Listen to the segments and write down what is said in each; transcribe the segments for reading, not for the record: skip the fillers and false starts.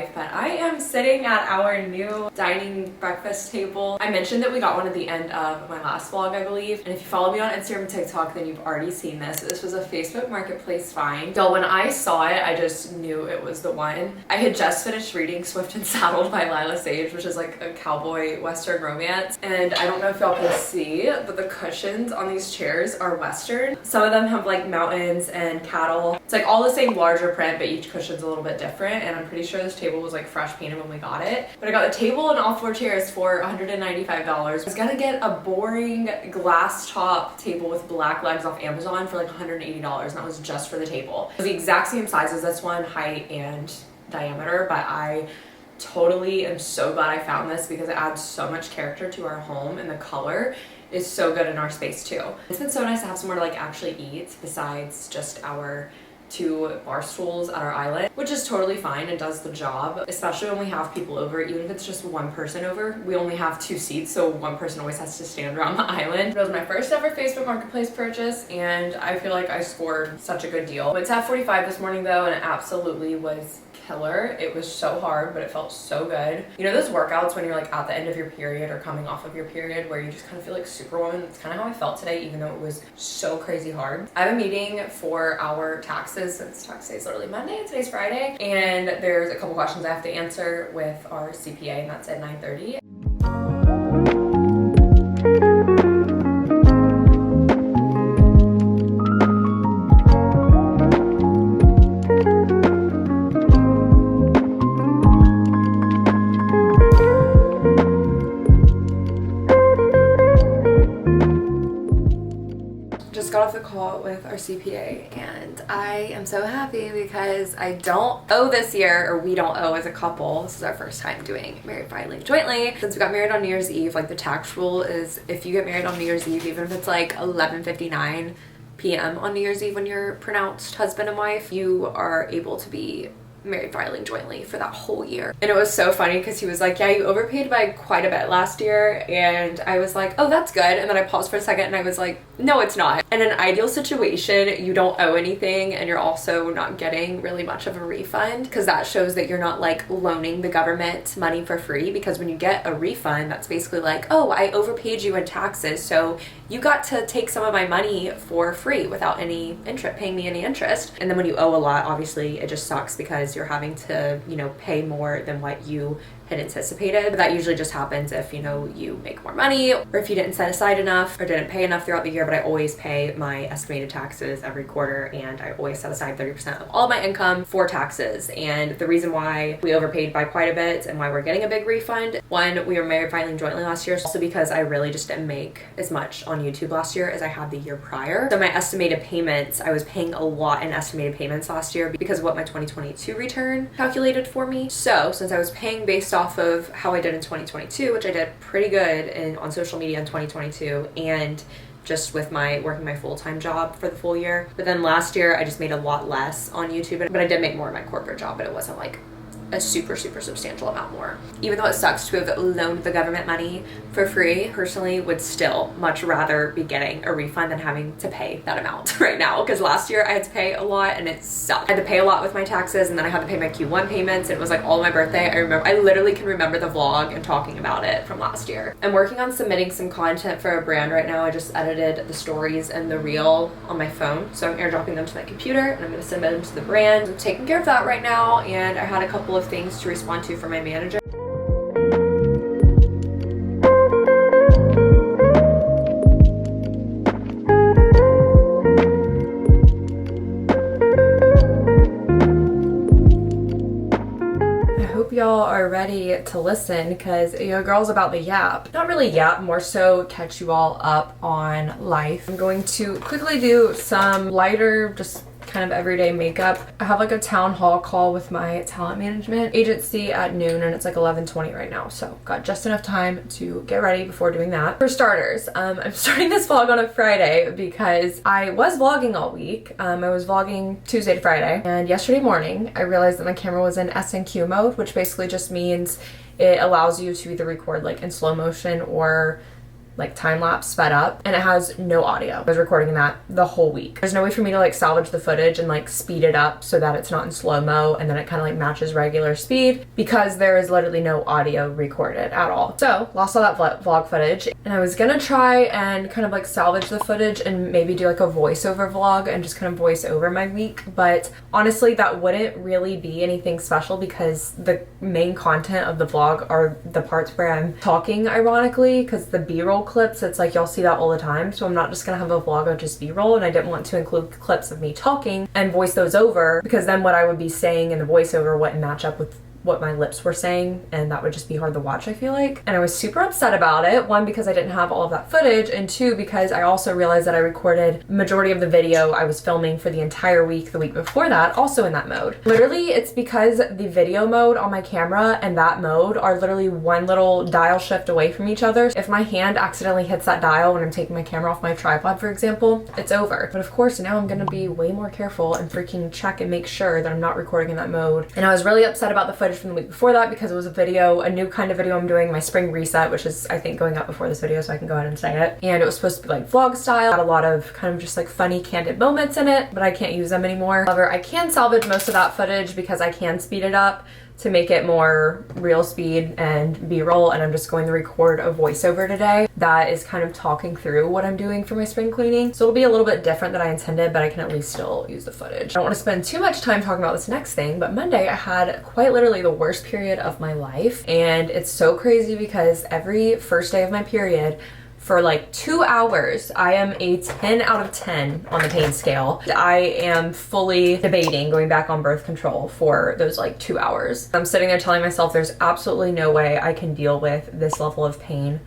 life, but I am sitting at our new dining breakfast table. I mentioned that we got one at the end of my last vlog, I believe, and if you follow me on Instagram and TikTok, then you've already seen this. This was a Facebook Marketplace find. So when I saw it, I just knew it was the one. I had just finished reading Swift and Saddled by Lila Sage, which is like a cowboy western romance, and I don't know if y'all can see, but the cushions on these chairs are western. Some of them have like mountains and cattle. It's like all the same larger print, but each cushion's a little bit different, and I'm pretty sure this table was like fresh painted when we got it. But I got the table and all 4 chairs for $195. I was gonna get a boring glass top table with black legs off Amazon for like $180, and that was just for the table. It was the exact same size as this one, height and diameter, but I totally am so glad I found this because it adds so much character to our home, and the color is so good in our space too. It's been so nice to have somewhere to like actually eat besides just our 2 bar stools at our island, which is totally fine and does the job, especially when we have people over. Even if it's just one person over, we only have 2 seats, so one person always has to stand around the island. It was my first ever Facebook Marketplace purchase, and I feel like I scored such a good deal. It's at 45 this morning though, and it absolutely was killer. It was so hard, but it felt so good. You know those workouts when you're like at the end of your period or coming off of your period where you just kind of feel like superwoman? That's kind of how I felt today, even though it was so crazy hard. I have a meeting for our taxes since tax day is literally Monday and today's Friday, and there's a couple questions I have to answer with our CPA, and that's at 9:30. Got off the call with our CPA, and I am so happy because I don't owe this year, or we don't owe as a couple. This is our first time doing married filing jointly. Since we got married on New Year's Eve, like the tax rule is if you get married on New Year's Eve, even if it's like 11:59 p.m. on New Year's Eve when you're pronounced husband and wife, you are able to be married filing jointly for that whole year. And it was so funny because he was like, yeah, you overpaid by quite a bit last year, and I was like, oh, that's good. And then I paused for a second and I was like, no, it's not. In an ideal situation, you don't owe anything, and you're also not getting really much of a refund, because that shows that you're not like loaning the government money for free. Because when you get a refund, that's basically like, oh, I overpaid you in taxes, so you got to take some of my money for free without any interest, paying me any interest. And then when you owe a lot, obviously it just sucks because you're having to, you know, pay more than what you had anticipated. But that usually just happens if, you know, you make more money, or if you didn't set aside enough or didn't pay enough throughout the year. But I always pay my estimated taxes every quarter, and I always set aside 30% of all of my income for taxes. And the reason why we overpaid by quite a bit and why we're getting a big refund, one, we were married filing jointly last year, also because I really just didn't make as much on YouTube last year as I had the year prior. So my estimated payments, I was paying a lot in estimated payments last year because of what my 2022 return calculated for me. So since I was paying based off of how I did in 2022, which I did pretty good on social media in 2022, and just with my working my full-time job for the full year. But then last year I just made a lot less on YouTube, but I did make more in my corporate job, but it wasn't like a super substantial amount more. Even though it sucks to have loaned the government money for free, personally would still much rather be getting a refund than having to pay that amount right now, because last year I had to pay a lot and it sucked. I had to pay a lot with my taxes, and then I had to pay my Q1 payments, and it was like all my birthday. I literally can remember the vlog and talking about it from last year. I'm working on submitting some content for a brand right now. I just edited the stories and the reel on my phone, so I'm airdropping them to my computer and I'm going to submit them to the brand. I'm taking care of that right now, and I had a couple of things to respond to from my manager. Y'all are ready to listen, because your girl's about the yap. Not really yap, more so catch you all up on life. I'm going to quickly do some lighter, just kind of everyday makeup. I have like a town hall call with my talent management agency at noon, and it's like 11:20 right now, so got just enough time to get ready before doing that. For starters, I'm starting this vlog on a Friday because I was vlogging all week. I was vlogging Tuesday to Friday, and yesterday morning I realized that my camera was in S&Q mode, which basically just means it allows you to either record like in slow motion or like time lapse sped up, and it has no audio. I was recording that the whole week. There's no way for me to like salvage the footage and like speed it up so that it's not in slow-mo and then it kind of like matches regular speed, because there is literally no audio recorded at all. So lost all that vlog footage, and I was gonna try and kind of like salvage the footage and maybe do like a voiceover vlog and just kind of voice over my week, but honestly that wouldn't really be anything special because the main content of the vlog are the parts where I'm talking, ironically, because the b-roll clips, it's like y'all see that all the time, so I'm not just gonna have a vlog of just b-roll, and I didn't want to include clips of me talking and voice those over, because then what I would be saying in the voiceover wouldn't match up with what my lips were saying, and that would just be hard to watch, I feel like. And I was super upset about it. One, because I didn't have all of that footage, and two, because I also realized that I recorded majority of the video I was filming for the entire week, the week before that, also in that mode. Literally, it's because the video mode on my camera and that mode are literally one little dial shift away from each other. If my hand accidentally hits that dial when I'm taking my camera off my tripod, for example, it's over. But of course, now I'm gonna be way more careful and freaking check and make sure that I'm not recording in that mode. And I was really upset about the footage from the week before that because it was a new kind of video I'm doing, my spring reset, which is I think going up before this video, so I can go ahead and say it. And it was supposed to be like vlog style, had a lot of kind of just like funny candid moments in it, but I can't use them anymore. However, I can salvage most of that footage because I can speed it up to make it more real speed and b-roll, and I'm just going to record a voiceover today that is kind of talking through what I'm doing for my spring cleaning. So it'll be a little bit different than I intended, but I can at least still use the footage. I don't want to spend too much time talking about this next thing, but Monday I had quite literally the worst period of my life, and it's so crazy because every first day of my period, for like 2 hours, I am a 10 out of 10 on the pain scale. I am fully debating going back on birth control for those like 2 hours. I'm sitting there telling myself there's absolutely no way I can deal with this level of pain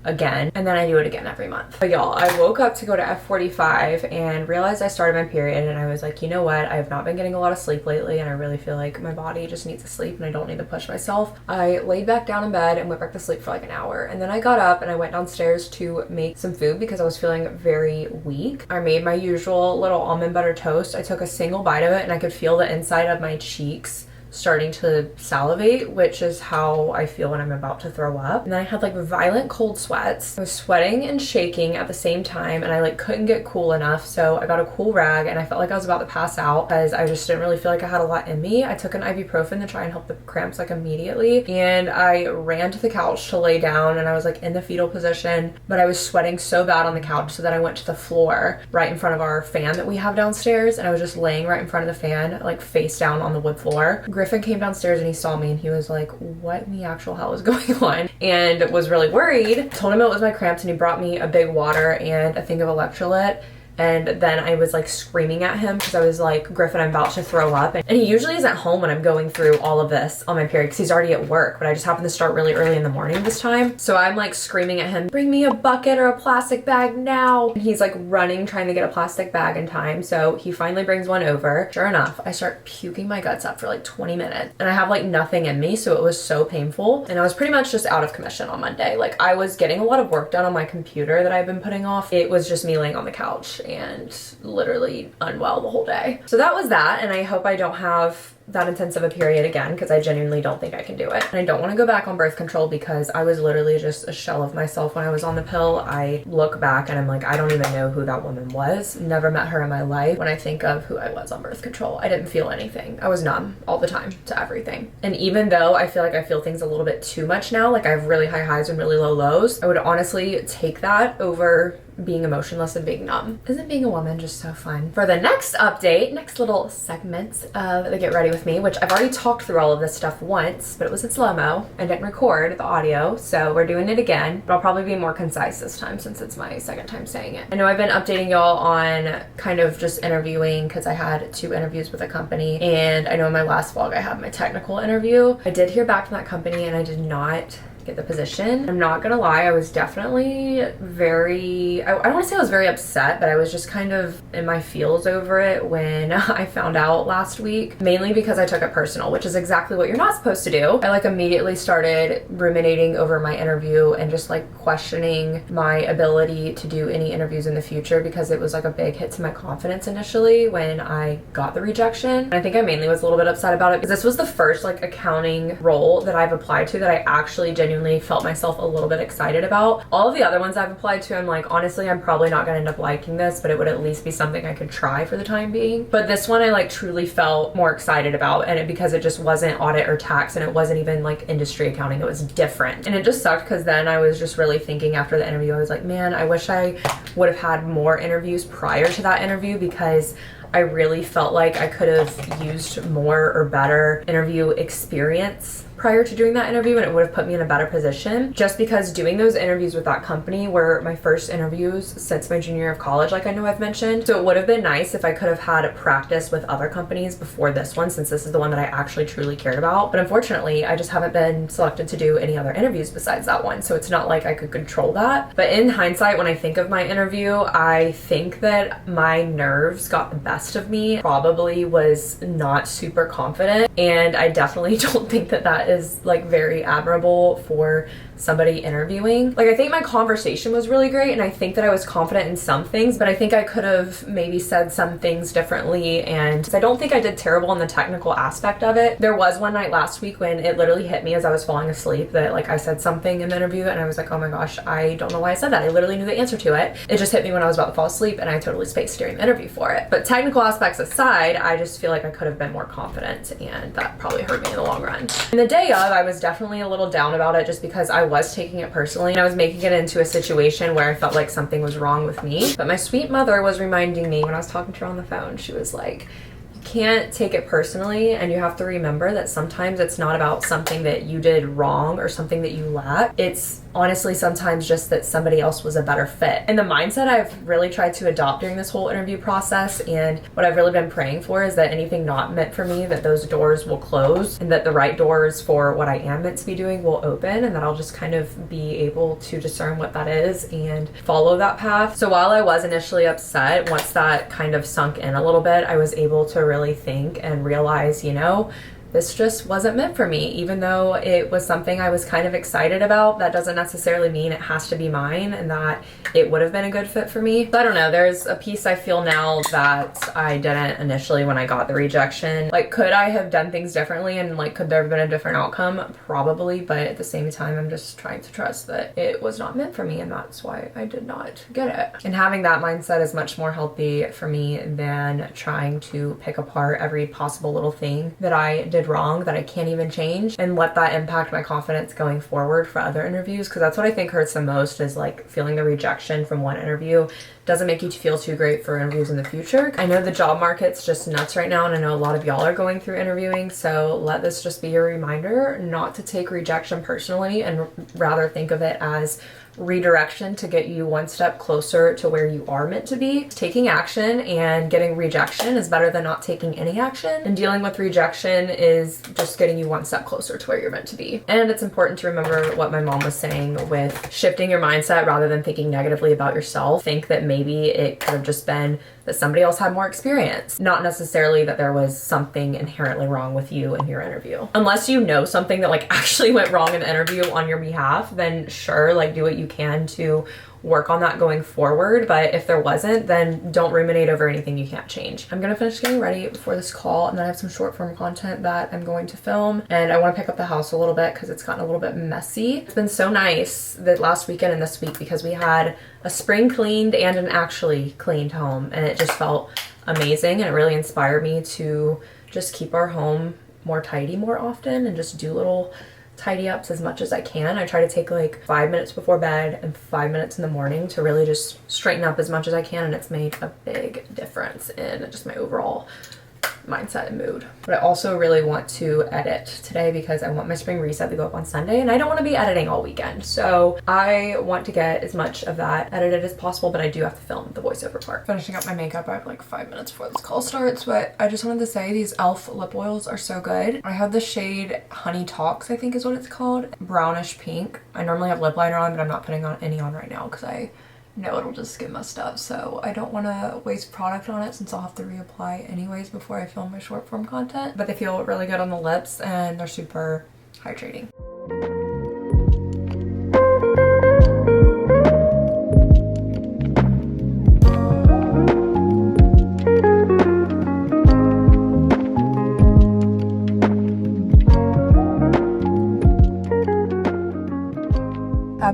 again, and then I do it again every month. But y'all, I woke up to go to F45 and realized I started my period, and I was like, you know what, I have not been getting a lot of sleep lately, and I really feel like my body just needs to sleep and I don't need to push myself. I laid back down in bed and went back to sleep for like an hour, and then I got up and I went downstairs to make some food because I was feeling very weak. I made my usual little almond butter toast. I took a single bite of it and I could feel the inside of my cheeks starting to salivate, which is how I feel when I'm about to throw up. And then I had like violent cold sweats. I was sweating and shaking at the same time, and I like couldn't get cool enough, so I got a cool rag, and I felt like I was about to pass out because I just didn't really feel like I had a lot in me. I took an ibuprofen to try and help the cramps like immediately, and I ran to the couch to lay down, and I was like in the fetal position, but I was sweating so bad on the couch, so then I went to the floor right in front of our fan that we have downstairs, and I was just laying right in front of the fan, like face down on the wood floor. Griffin came downstairs and he saw me and he was like, what in the actual hell is going on? And was really worried. Told him it was my cramps, and he brought me a big water and a thing of electrolyte. And then I was like screaming at him because I was like, Griffin, I'm about to throw up. And he usually isn't home when I'm going through all of this on my period because he's already at work, but I just happened to start really early in the morning this time. So I'm like screaming at him, bring me a bucket or a plastic bag now. And he's like running, trying to get a plastic bag in time. So he finally brings one over. Sure enough, I start puking my guts up for like 20 minutes. And I have like nothing in me, so it was so painful. And I was pretty much just out of commission on Monday. Like I was getting a lot of work done on my computer that I've been putting off. It was just me laying on the couch and literally unwell the whole day. So that was that, and I hope I don't have that intense of a period again because I genuinely don't think I can do it. And I don't want to go back on birth control because I was literally just a shell of myself when I was on the pill. I look back and I'm like, I don't even know who that woman was. Never met her in my life. When I think of who I was on birth control, I didn't feel anything. I was numb all the time to everything. And even though I feel like I feel things a little bit too much now, like I have really high highs and really low lows, I would honestly take that over being emotionless and being numb. Isn't being a woman just so fun? For the next update, next little segment of the Get Ready With Me, which I've already talked through all of this stuff once, but it was in slow-mo. I didn't record the audio, so we're doing it again, but I'll probably be more concise this time since it's my second time saying it. I know I've been updating y'all on kind of just interviewing because I had 2 interviews with a company, and I know in my last vlog I had my technical interview. I did hear back from that company and I did not get the position. I'm not gonna lie, I was definitely very, I don't want to say I was very upset, but I was just kind of in my feels over it when I found out last week, mainly because I took it personal, which is exactly what you're not supposed to do. I like immediately started ruminating over my interview and just like questioning my ability to do any interviews in the future because it was like a big hit to my confidence initially when I got the rejection. And I think I mainly was a little bit upset about it because this was the first like accounting role that I've applied to that I actually genuinely genuinely felt myself a little bit excited about. All of the other ones I've applied to, I'm like, honestly, I'm probably not gonna end up liking this, but it would at least be something I could try for the time being. But this one I like truly felt more excited about, and because it just wasn't audit or tax, and it wasn't even like industry accounting, it was different. And it just sucked because then I was just really thinking after the interview, I was like, man, I wish I would have had more interviews prior to that interview, because I really felt like I could have used more or better interview experience prior to doing that interview, and it would have put me in a better position, just because doing those interviews with that company were my first interviews since my junior year of college, like I know I've mentioned. So it would have been nice if I could have had a practice with other companies before this one, since this is the one that I actually truly cared about. But unfortunately, I just haven't been selected to do any other interviews besides that one, so it's not like I could control that. But in hindsight, when I think of my interview, I think that my nerves got the best of me. Probably was not super confident, and I definitely don't think that that is like very admirable for somebody interviewing. Like, I think my conversation was really great, and I think that I was confident in some things, but I think I could have maybe said some things differently, and I don't think I did terrible in the technical aspect of it. There was one night last week when it literally hit me as I was falling asleep that like I said something in the interview, and I was like, oh my gosh, I don't know why I said that. I literally knew the answer to it. It just hit me when I was about to fall asleep, and I totally spaced during the interview for it. But technical aspects aside, I just feel like I could have been more confident, and that probably hurt me in the long run. And the day of, I was definitely a little down about it, just because I was taking it personally, and I was making it into a situation where I felt like something was wrong with me. But my sweet mother was reminding me when I was talking to her on the phone, she was like, can't take it personally, and you have to remember that sometimes it's not about something that you did wrong or something that you lack. It's honestly sometimes just that somebody else was a better fit. And the mindset I've really tried to adopt during this whole interview process, and what I've really been praying for, is that anything not meant for me, that those doors will close, and that the right doors for what I am meant to be doing will open, and that I'll just kind of be able to discern what that is and follow that path. So while I was initially upset, once that kind of sunk in a little bit, I was able to really think and realize, you know, this just wasn't meant for me. Even though it was something I was kind of excited about, that doesn't necessarily mean it has to be mine and that it would have been a good fit for me. But I don't know, there's a piece I feel now that I didn't initially when I got the rejection. Like, could I have done things differently, and like, could there have been a different outcome? Probably, but at the same time, I'm just trying to trust that it was not meant for me, and that's why I did not get it. And having that mindset is much more healthy for me than trying to pick apart every possible little thing that I did wrong that I can't even change, and let that impact my confidence going forward for other interviews, because that's what I think hurts the most, is like feeling the rejection from one interview doesn't make you feel too great for interviews in the future. I know the job market's just nuts right now, and I know a lot of y'all are going through interviewing, so let this just be a reminder not to take rejection personally, and rather think of it as redirection to get you one step closer to where you are meant to be. Taking action and getting rejection is better than not taking any action, and dealing with rejection is just getting you one step closer to where you're meant to be. And it's important to remember what my mom was saying with shifting your mindset rather than thinking negatively about yourself. Think that maybe it could have just been that somebody else had more experience, not necessarily that there was something inherently wrong with you in your interview. Unless you know something that like actually went wrong in the interview on your behalf, then sure, like do what you can to work on that going forward. But if there wasn't, then don't ruminate over anything you can't change. I'm gonna finish getting ready before this call, and then I have some short form content that I'm going to film, and I want to pick up the house a little bit because it's gotten a little bit messy. It's been so nice that last weekend and this week, because we had a spring cleaned and an actually cleaned home, and it just felt amazing, and it really inspired me to just keep our home more tidy more often and just do little tidy ups as much as I can. I try to take like 5 minutes before bed and 5 minutes in the morning to really just straighten up as much as I can, and it's made a big difference in just my overall mindset and mood. But I also really want to edit today because I want my spring reset to go up on Sunday, and I don't want to be editing all weekend. So I want to get as much of that edited as possible, but I do have to film the voiceover part. Finishing up my makeup, I have like 5 minutes before this call starts, but I just wanted to say these e.l.f. lip oils are so good. I have the shade Honey Talks, I think is what it's called, brownish pink. I normally have lip liner on, but I'm not putting on any on right now because I know it'll just get messed up, so I don't want to waste product on it since I'll have to reapply anyways before I film my short form content. But they feel really good on the lips, and they're super hydrating.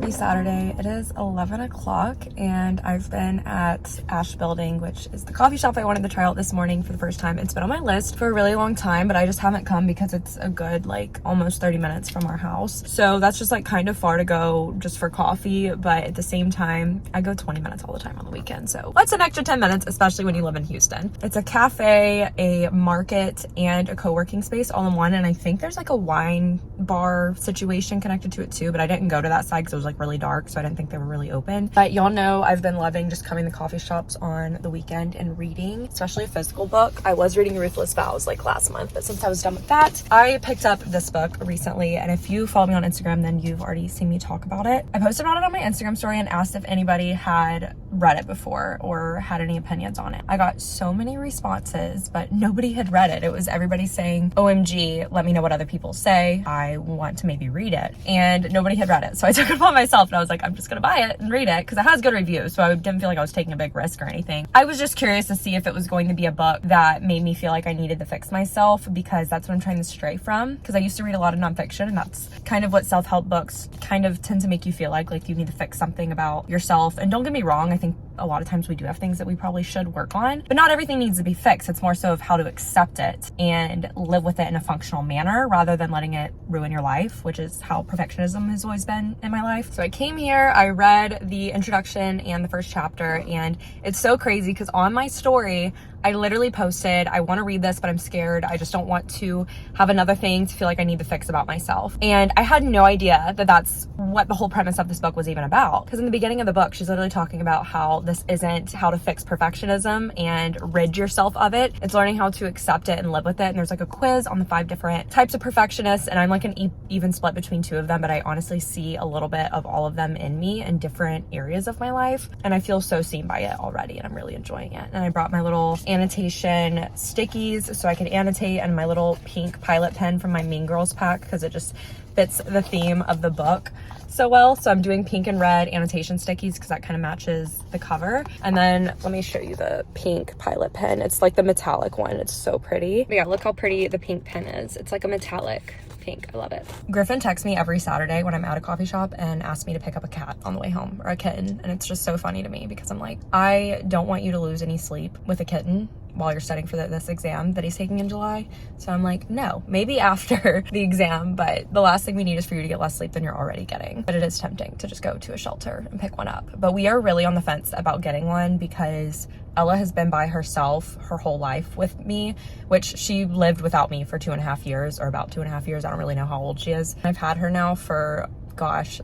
Happy Saturday. It is 11 o'clock and I've been at Ash Building, which is the coffee shop I wanted to try out this morning for the first time. It's been on my list for a really long time, but I just haven't come because it's a good like almost 30 minutes from our house. So that's just like kind of far to go just for coffee, but at the same time, I go 20 minutes all the time on the weekend. So what's an extra 10 minutes, especially when you live in Houston? It's a cafe, a market, and a co-working space all in one. And I think there's like a wine bar situation connected to it too, but I didn't go to that side because it was like really dark, so I didn't think they were really open. But y'all know I've been loving just coming to coffee shops on the weekend and reading, especially a physical book. I was reading Ruthless Vows like last month, but since I was done with that, I picked up this book recently. And if you follow me on Instagram, then you've already seen me talk about it. I posted about it on my Instagram story and asked if anybody had read it before or had any opinions on it. I got so many responses, but nobody had read it. It was everybody saying, OMG, let me know what other people say. I want to maybe read it. And nobody had read it. So I took it upon myself and I was like, I'm just gonna buy it and read it because it has good reviews. So I didn't feel like I was taking a big risk or anything. I was just curious to see if it was going to be a book that made me feel like I needed to fix myself, because that's what I'm trying to stray from. Because I used to read a lot of nonfiction, and that's kind of what self-help books kind of tend to make you feel like you need to fix something about yourself. And don't get me wrong, I think a lot of times we do have things that we probably should work on, but not everything needs to be fixed. It's more so of how to accept it and live with it in a functional manner rather than letting it ruin your life, which is how perfectionism has always been in my life. So I came here, I read the introduction and the first chapter, and it's so crazy because on my story, I literally posted, I want to read this, but I'm scared. I just don't want to have another thing to feel like I need to fix about myself. And I had no idea that that's what the whole premise of this book was even about. Because in the beginning of the book, she's literally talking about how this isn't how to fix perfectionism and rid yourself of it. It's learning how to accept it and live with it. And there's like a quiz on the 5 different types of perfectionists. And I'm like an even split between 2 of them, but I honestly see a little bit of all of them in me in different areas of my life. And I feel so seen by it already, and I'm really enjoying it. And I brought my little annotation stickies so I can annotate, and my little pink pilot pen from my Mean Girls pack because it just fits the theme of the book so well. So I'm doing pink and red annotation stickies because that kind of matches the cover. And then let me show you the pink pilot pen. It's like the metallic one. It's so pretty. But yeah, look how pretty the pink pen is. It's like a metallic pink. I love it. Griffin texts me every Saturday when I'm at a coffee shop and asks me to pick up a cat on the way home, or a kitten. And it's just so funny to me because I'm like, I don't want you to lose any sleep with a kitten while you're studying for this exam that he's taking in July. So I'm like, no, maybe after the exam, but the last thing we need is for you to get less sleep than you're already getting. But it is tempting to just go to a shelter and pick one up. But we are really on the fence about getting one because Ella has been by herself her whole life with me, which she lived without me for 2.5 years, or about 2.5 years. I don't really know how old she is. I've had her now for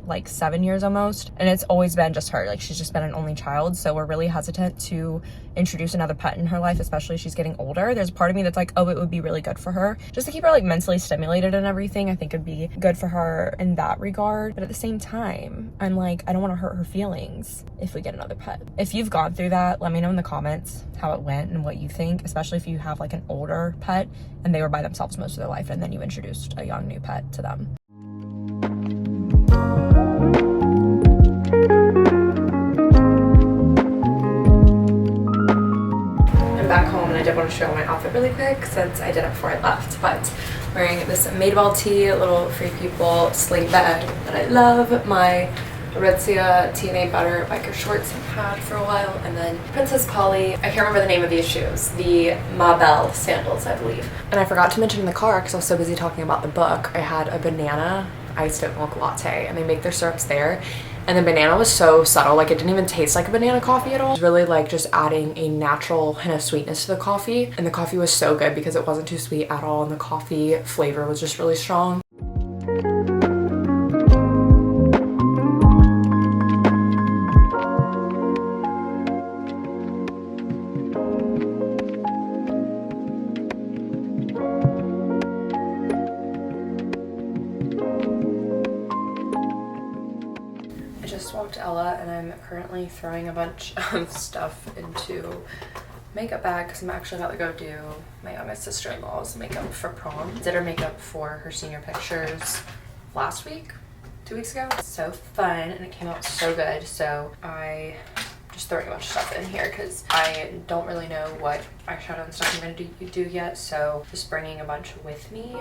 like 7 years almost, and it's always been just her. Like, she's just been an only child, so we're really hesitant to introduce another pet in her life, especially as she's getting older. There's a part of me that's like, oh, it would be really good for her just to keep her like mentally stimulated and everything. I think it'd be good for her in that regard, but at the same time, I'm like, I don't want to hurt her feelings if we get another pet. If you've gone through that, let me know in the comments how it went and what you think, especially if you have like an older pet and they were by themselves most of their life and then you introduced a young new pet to them. Back home, and I did want to show my outfit really quick since I did it before I left, but wearing this Madewell tee, little Free People sling bag that I love, my Aritzia TNA Butter biker shorts I've had for a while, and then Princess Polly, I can't remember the name of these shoes, the Mabel sandals, I believe. And I forgot to mention in the car because I was so busy talking about the book, I had a banana iced oat milk latte, and they make their syrups there. And the banana was so subtle, like it didn't even taste like a banana coffee at all. It was really like just adding a natural hint of sweetness to the coffee. And the coffee was so good because it wasn't too sweet at all, and the coffee flavor was just really strong. Walked Ella, and I'm currently throwing a bunch of stuff into makeup bag because I'm actually about to go do my youngest sister-in-law's makeup for prom. Did her makeup for her senior pictures last week, 2 weeks ago. So fun, and it came out so good. So I just throwing a bunch of stuff in here because I don't really know what eyeshadow and stuff I'm going to do yet. So just bringing a bunch with me.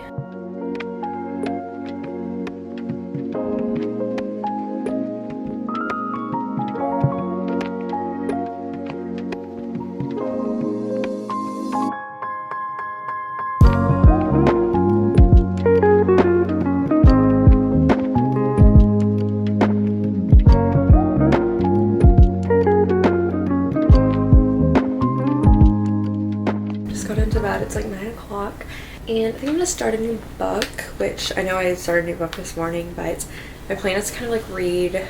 It's like 9 o'clock. And I think I'm gonna start a new book, which I know I started a new book this morning, but my plan is to kind of like read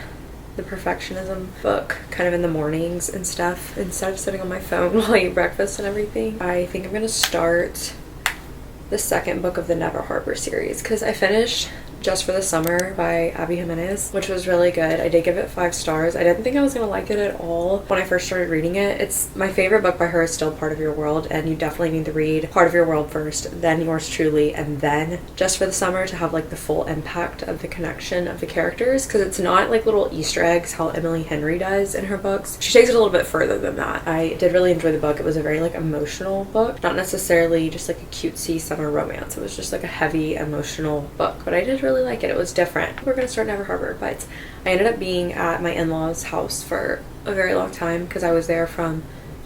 the perfectionism book kind of in the mornings and stuff instead of sitting on my phone while I eat breakfast and everything. I think I'm gonna start the second book of the Never Harbor series because I finished Just for the Summer by Abby Jimenez, which was really good. I did give it 5 stars. I didn't think I was gonna like it at all when I first started reading it. It's my favorite book by her is still Part of Your World, and you definitely need to read Part of Your World first, then Yours Truly, and then Just for the Summer to have like the full impact of the connection of the characters, because it's not like little Easter eggs how Emily Henry does in her books. She takes it a little bit further than that. I did really enjoy the book. It was a very like emotional book, not necessarily just like a cutesy summer romance. It was just like a heavy emotional book, but I did really like it. It was different. We're gonna start Never Harbor, but I ended up being at my in-laws house for a very long time because I was there from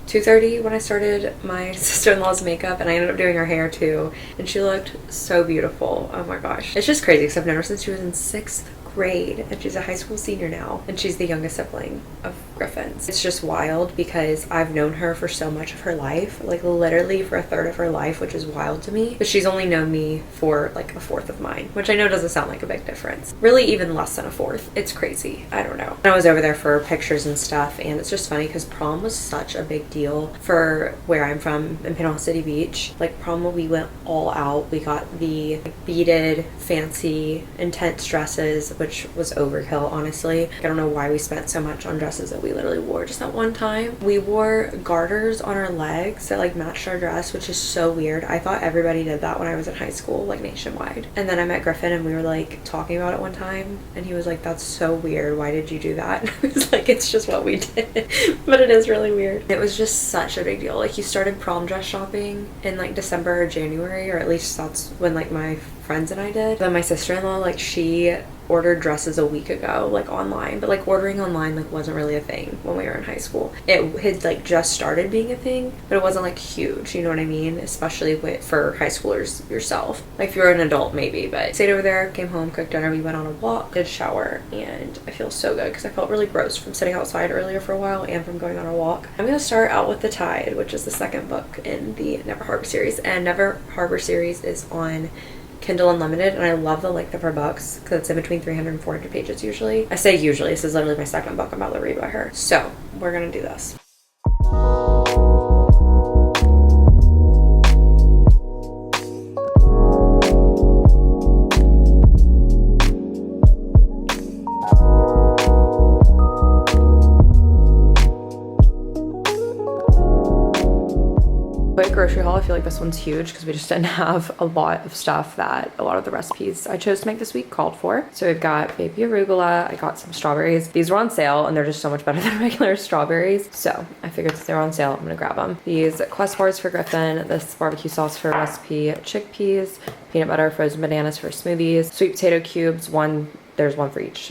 2:30 when I started my sister-in-law's makeup, and I ended up doing her hair too, and she looked so beautiful. Oh my gosh, it's just crazy because I've known her since she was in 6th grade, and she's a high school senior now, and she's the youngest sibling of Griffin's. It's just wild because I've known her for so much of her life, like literally for a third of her life, which is wild to me, but she's only known me for like a fourth of mine, which I know doesn't sound like a big difference. Really even less than a fourth. It's crazy. I don't know. I was over there for pictures and stuff, and it's just funny because prom was such a big deal for where I'm from in Panama City Beach. Like prom, we went all out. We got the like, beaded, fancy, intense dresses, which was overkill, honestly. I don't know why we spent so much on dresses that we literally wore just that one time. We wore garters on our legs that like matched our dress, which is so weird. I thought everybody did that when I was in high school, like nationwide. And then I met Griffin and we were like talking about it one time, and he was like, that's so weird, why did you do that? And I was like, it's just what we did. But it is really weird. It was just such a big deal. Like you started prom dress shopping in like December or January, or at least that's when like my friends and I did. Then my sister-in-law, like she ordered dresses a week ago, like online, but like ordering online like wasn't really a thing when we were in high school. It had like just started being a thing, but it wasn't like huge, you know what I mean? Especially for high schoolers yourself. Like if you're an adult maybe, but stayed over there, came home, cooked dinner, we went on a walk, did shower, and I feel so good because I felt really gross from sitting outside earlier for a while and from going on a walk. I'm gonna start out with The Tide, which is the second book in the Never Harbor series, and Never Harbor series is on Kindle Unlimited, and I love the length of her books because it's in between 300 and 400 pages usually. I say usually, this is literally my second book I'm about to read by her. So we're gonna do this. Grocery haul. I feel like this one's huge because we just didn't have a lot of stuff that a lot of the recipes I chose to make this week called for. So we've got baby arugula, I got some strawberries. These were on sale and they're just so much better than regular strawberries. So I figured if they're on sale, I'm gonna grab them. These Quest bars for Griffin, this barbecue sauce for recipe, chickpeas, peanut butter, frozen bananas for smoothies, sweet potato cubes, there's one for each,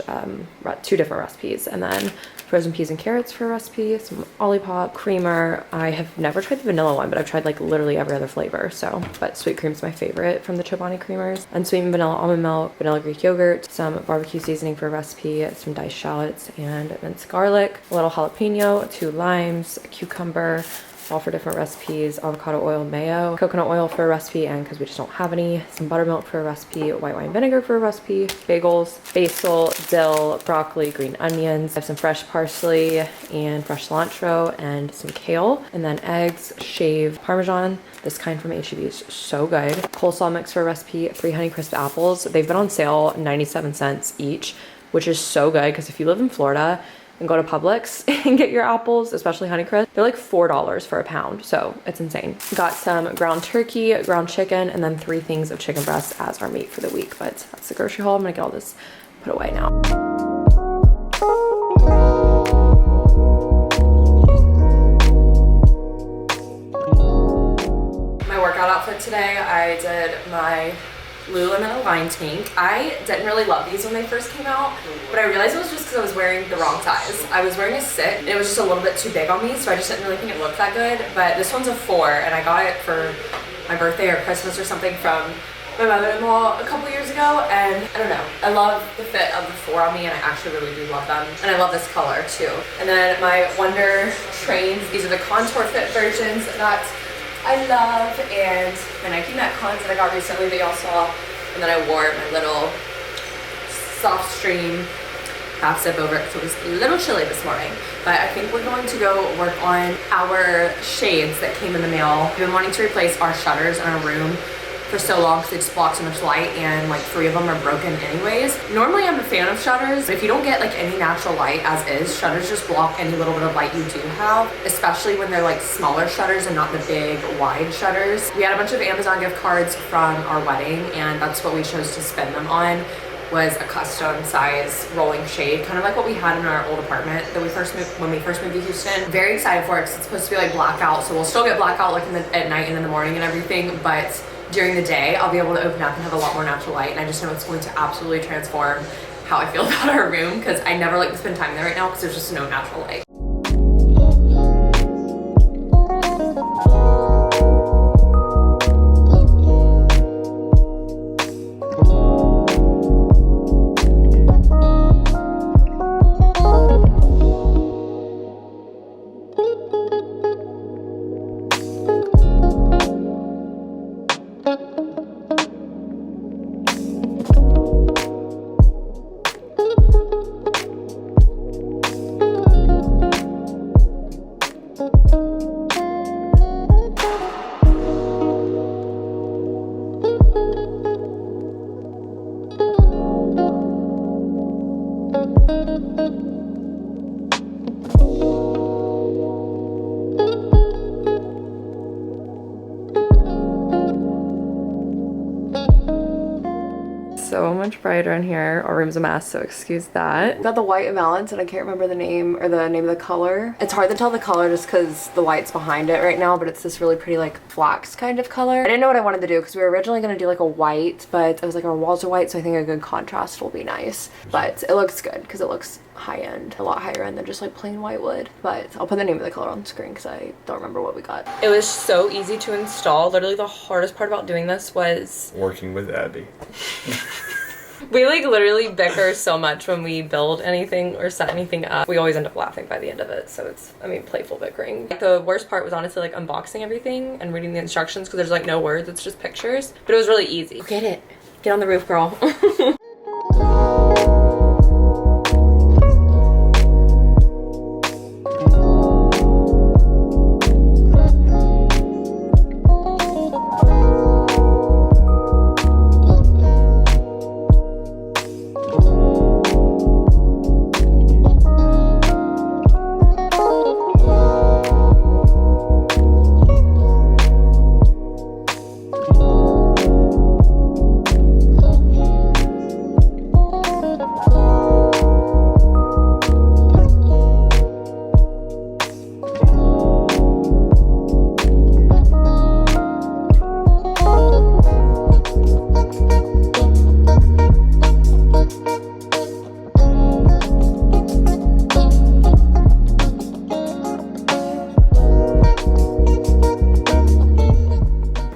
2 different recipes, and then frozen peas and carrots for a recipe, some Olipop, creamer. I have never tried the vanilla one, but I've tried like literally every other flavor, but sweet cream's my favorite from the Chobani creamers. Unsweetened vanilla almond milk, vanilla Greek yogurt, some barbecue seasoning for a recipe, some diced shallots and minced garlic, a little jalapeno, 2 limes, a cucumber, all for different recipes, avocado oil, mayo, coconut oil for a recipe, and because we just don't have any, some buttermilk for a recipe, white wine vinegar for a recipe, bagels, basil, dill, broccoli, green onions. I have some fresh parsley and fresh cilantro and some kale, and then eggs, shaved Parmesan. This kind from H-E-B is so good. Coleslaw mix for a recipe, 3 Honeycrisp apples. They've been on sale 97 cents each, which is so good because if you live in Florida and go to Publix and get your apples, especially Honeycrisp, they're like $4 for a pound, so it's insane. Got some ground turkey, ground chicken, and then 3 things of chicken breast as our meat for the week, but that's the grocery haul. I'm gonna get all this put away now. My workout outfit today, I did my Lululemon Align tank. I didn't really love these when they first came out, but I realized it was just because I was wearing the wrong size. I was wearing a 6 and it was just a little bit too big on me, so I just didn't really think it looked that good. But this one's a 4 and I got it for my birthday or Christmas or something from my mother-in-law a couple years ago, and I don't know, I love the fit of the 4 on me, and I actually really do love them, and I love this color too. And then my Wonder Trains, these are the contour fit versions that I I love, and my Nike Metcons that I got recently that y'all saw, and then I wore my little soft stream half zip over it because it was a little chilly this morning. But I think we're going to go work on our shades that came in the mail. We've been wanting to replace our shutters in our room for so long because they just block so much light, and like 3 of them are broken anyways. Normally I'm a fan of shutters, but if you don't get like any natural light as is, shutters just block any little bit of light you do have, especially when they're like smaller shutters and not the big wide shutters. We had a bunch of Amazon gift cards from our wedding, and that's what we chose to spend them on, was a custom size rolling shade, kind of like what we had in our old apartment that when we first moved to Houston. Very excited for it because it's supposed to be like blackout, so we'll still get blackout like at night and in the morning and everything, but during the day I'll be able to open up and have a lot more natural light, and I just know it's going to absolutely transform how I feel about our room, because I never like to spend time there right now because there's just no natural light. So much brighter in here. Our room's a mess, so excuse that. Got the white valance, and I can't remember the name of the color. It's hard to tell the color just because the light's behind it right now, but it's this really pretty like flax kind of color. I didn't know what I wanted to do because we were originally going to do like a white, but I was like, our walls are white, so I think a good contrast will be nice. But it looks good because it looks high end, a lot higher end than just like plain white wood. But I'll put the name of the color on the screen because I don't remember what we got. It was so easy to install. Literally the hardest part about doing this was working with Abby. We like literally bicker so much when we build anything or set anything up. We always end up laughing by the end of it, so it's, I mean, playful bickering. The worst part was honestly like unboxing everything and reading the instructions because there's like no words, it's just pictures. But it was really easy. Get it. Get on the roof, girl.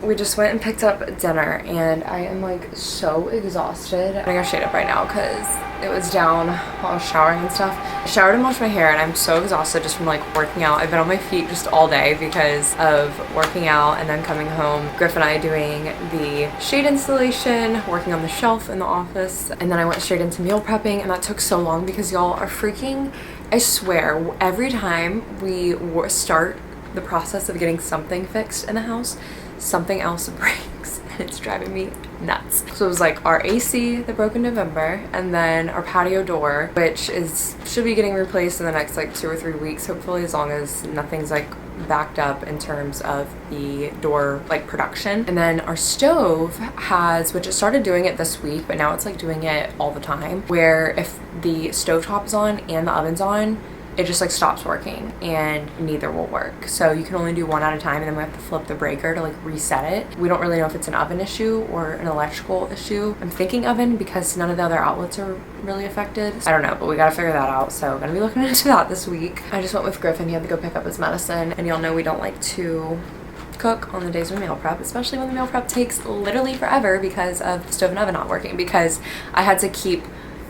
We just went and picked up dinner, and I am like so exhausted. I'm gonna shade up right now because it was down while I was showering and stuff. I showered and washed my hair, and I'm so exhausted just from like working out. I've been on my feet just all day because of working out and then coming home. Griff and I doing the shade installation, working on the shelf in the office, and then I went straight into meal prepping, and that took so long because y'all are freaking, I swear, every time we start the process of getting something fixed in the house, something else breaks, and it's driving me nuts. So it was like our AC that broke in November, and then our patio door, which should be getting replaced in the next like 2 or 3 weeks, hopefully, as long as nothing's like backed up in terms of the door like production. And then our stove which it started doing it this week, but now it's like doing it all the time, where if the stovetop is on and the oven's on, it just like stops working, and neither will work. So you can only do one at a time, and then we have to flip the breaker to like reset it. We don't really know if it's an oven issue or an electrical issue. I'm thinking oven because none of the other outlets are really affected. I don't know, but we gotta figure that out. So I'm gonna be looking into that this week. I just went with Griffin. He had to go pick up his medicine, and y'all know we don't like to cook on the days we meal prep, especially when the meal prep takes literally forever because of the stove and oven not working, because I had to keep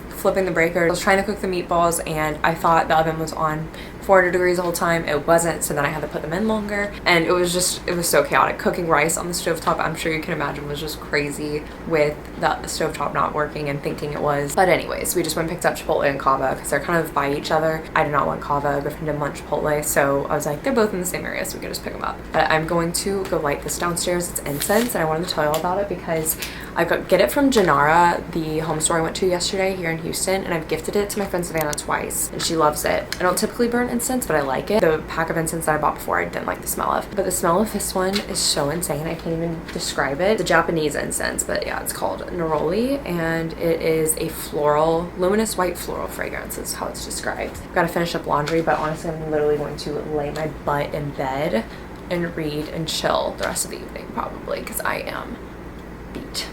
flipping the breaker. I was trying to cook the meatballs, and I thought the oven was on 400 degrees the whole time. It wasn't, so then I had to put them in longer, and it was so chaotic. Cooking rice on the stovetop, I'm sure you can imagine, was just crazy with the stovetop not working and thinking it was. But anyways, we just went and picked up Chipotle and Cava because they're kind of by each other. I did not want Cava, Griffin didn't want Chipotle, so I was like, they're both in the same area, so we could just pick them up. But I'm going to go light this downstairs. It's incense, and I wanted to tell you all about it because I get it from Janara, the home store I went to yesterday here in Houston, and I've gifted it to my friend Savannah twice, and she loves it. I don't typically burn incense, but I like it. The pack of incense that I bought before I didn't like the smell of, but the smell of this one is so insane. I can't even describe it. It's a Japanese incense, but yeah, it's called Neroli, and it is a floral, luminous white floral fragrance is how it's described. I've got to finish up laundry, but honestly, I'm literally going to lay my butt in bed and read and chill the rest of the evening probably because I am beat.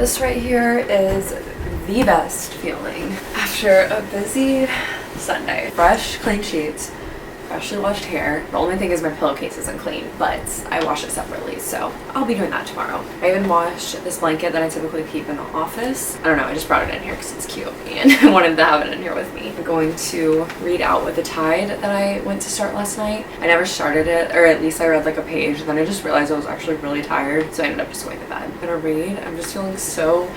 This right here is the best feeling after a busy Sunday. Fresh, clean sheets, freshly washed hair. The only thing is my pillowcase isn't clean, but I wash it separately, so I'll be doing that tomorrow. I even washed this blanket that I typically keep in the office. I don't know, I just brought it in here because it's cute and I wanted to have it in here with me. I'm going to read Out with the Tide that I went to start last night. I never started it, or at least I read like a page, and then I just realized I was actually really tired, so I ended up just going to bed. I'm gonna read. I'm just feeling so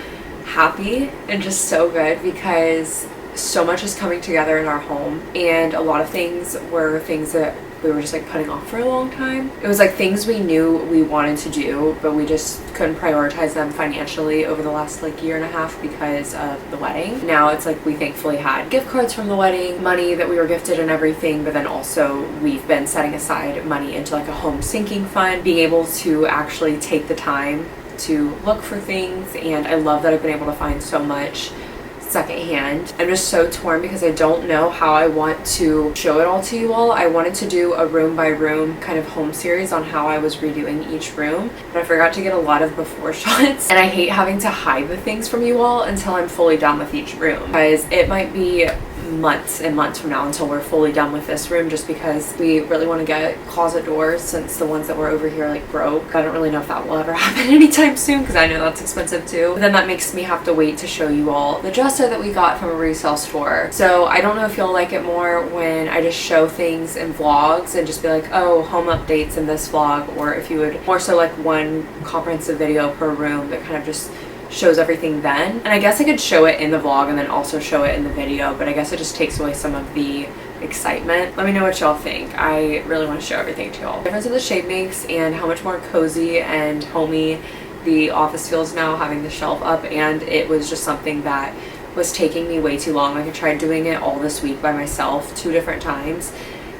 happy and just so good because so much is coming together in our home, and a lot of things were things that we were just like putting off for a long time. It was like things we knew we wanted to do, but we just couldn't prioritize them financially over the last like year and a half because of the wedding. Now it's like we thankfully had gift cards from the wedding, money that we were gifted and everything, but then also we've been setting aside money into like a home sinking fund, being able to actually take the time to look for things, and I love that I've been able to find so much secondhand. I'm just so torn because I don't know how I want to show it all to you all. I wanted to do a room by room kind of home series on how I was redoing each room, but I forgot to get a lot of before shots, and I hate having to hide the things from you all until I'm fully done with each room, because it might be months and months from now until we're fully done with this room, just because we really want to get closet doors since the ones that were over here like broke. I don't really know if that will ever happen anytime soon because I know that's expensive too. But then that makes me have to wait to show you all the dresser that we got from a resale store. So I don't know if you'll like it more when I just show things in vlogs and just be like, oh, home updates in this vlog, or if you would more so like one comprehensive video per room that kind of just shows everything then. And I guess I could show it in the vlog and then also show it in the video, but I guess it just takes away some of the excitement. Let me know what y'all think. I really want to show everything to y'all. The difference of the shade makes and how much more cozy and homey the office feels now having the shelf up, and it was just something that was taking me way too long. Like I tried doing it all this week by myself 2 different times,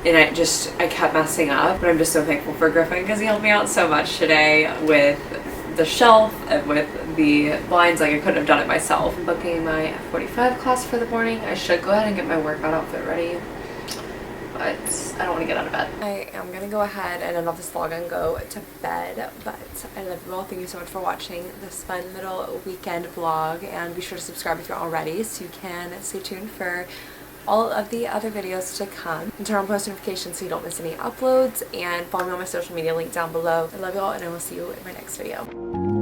and I kept messing up, but I'm just so thankful for Griffin because he helped me out so much today with the shelf and with the blinds. Like I couldn't have done it myself. I'm booking my F45 class for the morning. I should go ahead and get my workout outfit ready, but I don't want to get out of bed. I am gonna go ahead and end off this vlog and go to bed, but I love you all. Thank you so much for watching this fun little weekend vlog, and be sure to subscribe if you're already so you can stay tuned for all of the other videos to come, and turn on post notifications so you don't miss any uploads, and follow me on my social media link down below. I love y'all, and I will see you in my next video.